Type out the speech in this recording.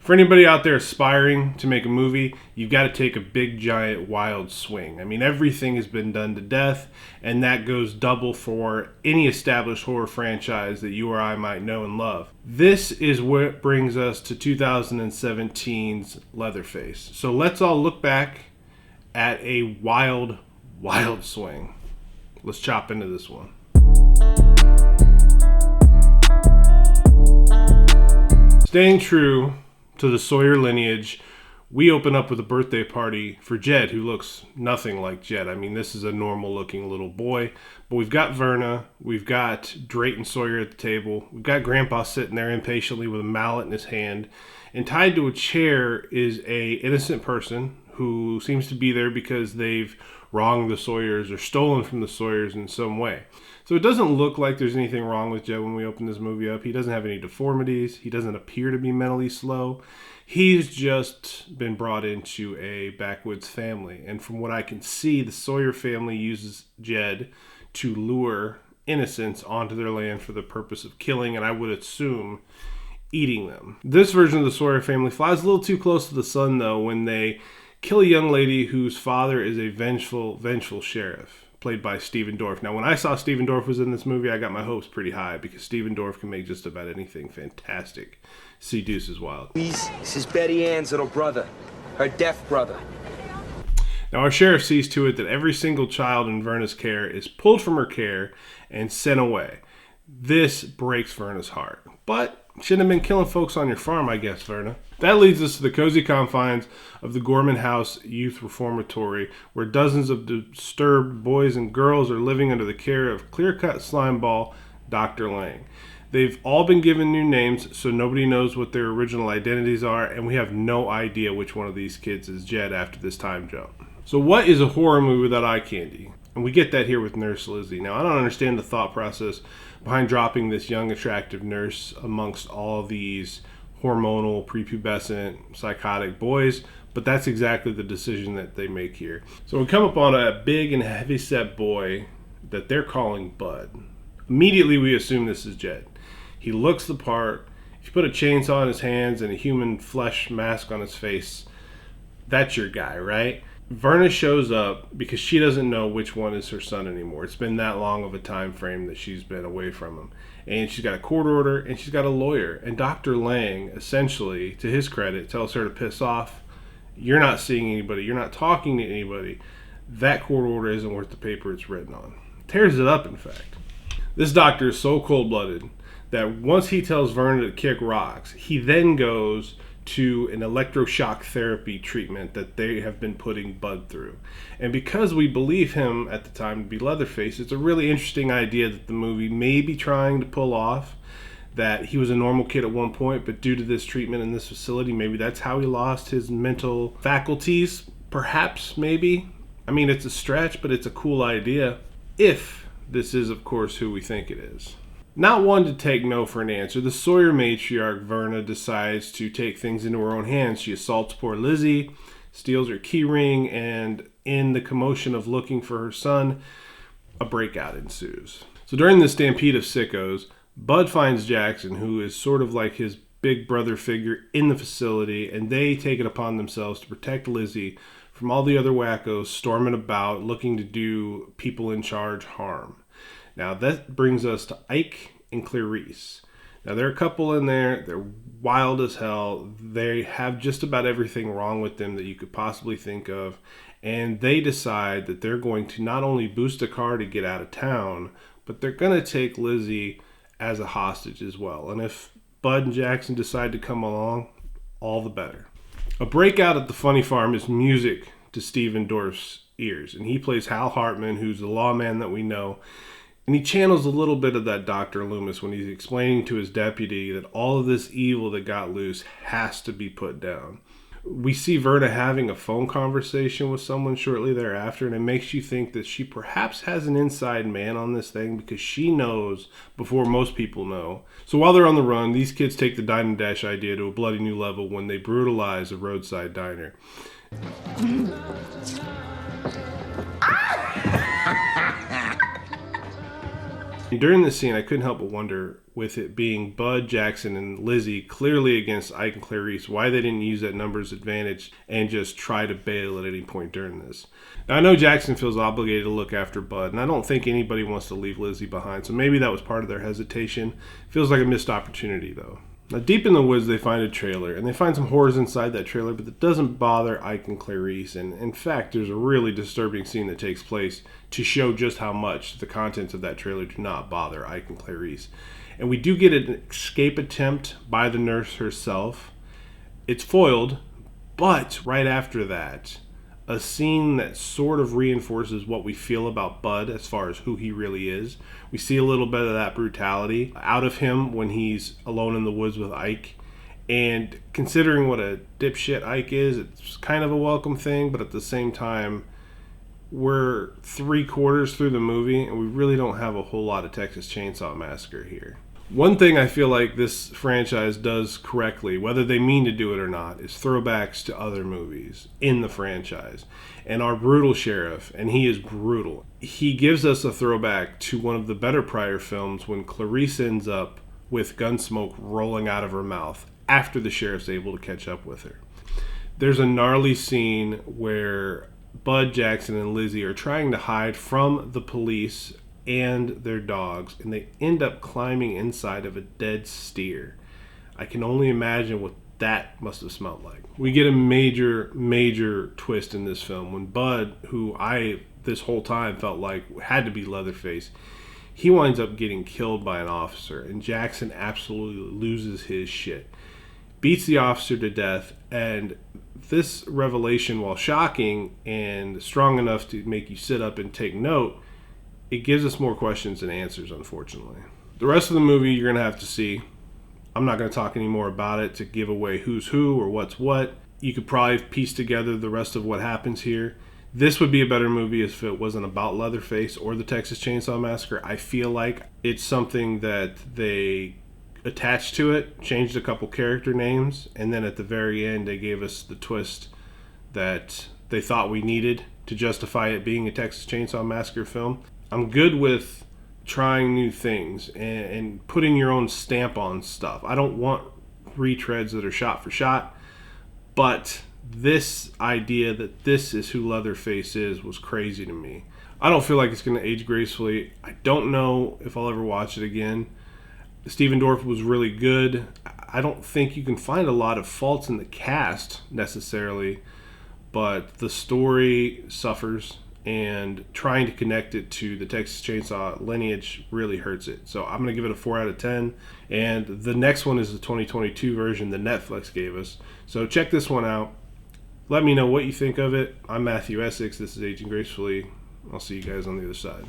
For anybody out there aspiring to make a movie, you've got to take a big, giant, wild swing. I mean, everything has been done to death, and that goes double for any established horror franchise that you or I might know and love. This is what brings us to 2017's Leatherface. So let's all look back at a wild, wild swing. Let's chop into this one. Staying true to the Sawyer lineage, we open up with a birthday party for Jed, who looks nothing like Jed. I mean, this is a normal looking little boy, but we've got Verna, we've got Drayton Sawyer at the table, we've got Grandpa sitting there impatiently with a mallet in his hand, and tied to a chair is a innocent person who seems to be there because they've wronged the Sawyers or stolen from the Sawyers in some way. So it doesn't look like there's anything wrong with Jed when we open this movie up. He doesn't have any deformities. He doesn't appear to be mentally slow. He's just been brought into a backwoods family. And from what I can see, the Sawyer family uses Jed to lure innocents onto their land for the purpose of killing, and I would assume eating them. This version of the Sawyer family flies a little too close to the sun, though, when they kill a young lady whose father is a vengeful sheriff, played by Stephen Dorff. Now, when I saw Stephen Dorff was in this movie, I got my hopes pretty high because Stephen Dorff can make just about anything fantastic. See Deuces Wild. This is Betty Ann's little brother, her deaf brother. Now, our sheriff sees to it that every single child in Verna's care is pulled from her care and sent away. This breaks Verna's heart. But shouldn't have been killing folks on your farm, I guess, Verna. That leads us to the cozy confines of the Gorman House Youth Reformatory, where dozens of disturbed boys and girls are living under the care of clear-cut slimeball Dr. Lang. They've all been given new names, so nobody knows what their original identities are, and we have no idea which one of these kids is Jed after this time jump. So what is a horror movie without eye candy? And we get that here with Nurse Lizzie. Now, I don't understand the thought process behind dropping this young, attractive nurse amongst all of these hormonal, prepubescent, psychotic boys, but that's exactly the decision that they make here. So we come upon a big and heavy-set boy that they're calling Bud. Immediately, we assume this is Jed. He looks the part. If you put a chainsaw in his hands and a human flesh mask on his face, that's your guy, right? Verna shows up because she doesn't know which one is her son anymore. It's been that long of a time frame that she's been away from him. And she's got a court order and she's got a lawyer. And Dr. Lang, essentially, to his credit, tells her to piss off. You're not seeing anybody. You're not talking to anybody. That court order isn't worth the paper it's written on. Tears it up, in fact. This doctor is so cold-blooded that once he tells Verna to kick rocks, he then goes to an electroshock therapy treatment that they have been putting Bud through. And because we believe him at the time to be Leatherface, it's a really interesting idea that the movie may be trying to pull off, that he was a normal kid at one point, but due to this treatment in this facility, maybe that's how he lost his mental faculties. Perhaps, maybe. I mean, it's a stretch, but it's a cool idea. If this is, of course, who we think it is. Not one to take no for an answer, the Sawyer matriarch, Verna, decides to take things into her own hands. She assaults poor Lizzie, steals her key ring, and in the commotion of looking for her son, a breakout ensues. So during this stampede of sickos, Bud finds Jackson, who is sort of like his big brother figure in the facility, and they take it upon themselves to protect Lizzie from all the other wackos storming about looking to do people in charge harm. Now that brings us to Ike and Clarice. Now they're a couple in there. They're wild as hell. They have just about everything wrong with them that you could possibly think of. And they decide that they're going to not only boost a car to get out of town, but they're going to take Lizzie as a hostage as well. And if Bud and Jackson decide to come along, all the better. A breakout at the Funny Farm is music to Stephen Dorff's ears. And he plays Hal Hartman, who's the lawman that we know. And he channels a little bit of that Dr. Loomis when he's explaining to his deputy that all of this evil that got loose has to be put down. We see Verna having a phone conversation with someone shortly thereafter, and it makes you think that she perhaps has an inside man on this thing because she knows before most people know. So while they're on the run, these kids take the dine and dash idea to a bloody new level when they brutalize a roadside diner. And during this scene, I couldn't help but wonder, with it being Bud, Jackson, and Lizzie clearly against Ike and Clarice, why they didn't use that numbers advantage and just try to bail at any point during this. Now, I know Jackson feels obligated to look after Bud, and I don't think anybody wants to leave Lizzie behind, so maybe that was part of their hesitation. Feels like a missed opportunity, though. Now, deep in the woods, they find a trailer, and they find some horrors inside that trailer, but that doesn't bother Ike and Clarice. And in fact, there's a really disturbing scene that takes place to show just how much the contents of that trailer do not bother Ike and Clarice. And we do get an escape attempt by the nurse herself. It's foiled, but right after that, a scene that sort of reinforces what we feel about Bud as far as who he really is. We see a little bit of that brutality out of him when he's alone in the woods with Ike. And considering what a dipshit Ike is, it's kind of a welcome thing, but at the same time, we're 3/4 through the movie and we really don't have a whole lot of Texas Chainsaw Massacre here. One thing I feel like this franchise does correctly, whether they mean to do it or not, is throwbacks to other movies in the franchise. And our brutal sheriff, and he is brutal, he gives us a throwback to one of the better prior films when Clarice ends up with gun smoke rolling out of her mouth after the sheriff's able to catch up with her. There's a gnarly scene where Bud, Jackson, and Lizzie are trying to hide from the police and their dogs, and they end up climbing inside of a dead steer. I can only imagine what that must have smelled like. We get a major twist in this film when Bud, who I this whole time felt like had to be Leatherface, he winds up getting killed by an officer, and Jackson absolutely loses his shit, beats the officer to death. And this revelation, while shocking and strong enough to make you sit up and take note, it gives us more questions than answers, unfortunately. The rest of the movie you're going to have to see. I'm not going to talk any more about it to give away who's who or what's what. You could probably piece together the rest of what happens here. This would be a better movie if it wasn't about Leatherface or the Texas Chainsaw Massacre. I feel like it's something that they attached to it, changed a couple character names, and then at the very end they gave us the twist that they thought we needed to justify it being a Texas Chainsaw Massacre film. I'm good with trying new things and putting your own stamp on stuff. I don't want retreads that are shot for shot, but this idea that this is who Leatherface is was crazy to me. I don't feel like it's going to age gracefully. I don't know if I'll ever watch it again. Stephen Dorff was really good. I don't think you can find a lot of faults in the cast necessarily, but the story suffers, and trying to connect it to the Texas Chainsaw lineage really hurts it. So I'm going to give it a 4 out of 10. And the next one is the 2022 version that Netflix gave us. So check this one out. Let me know what you think of it. I'm Matthew Essex. This is Aging Gracefully. I'll see you guys on the other side.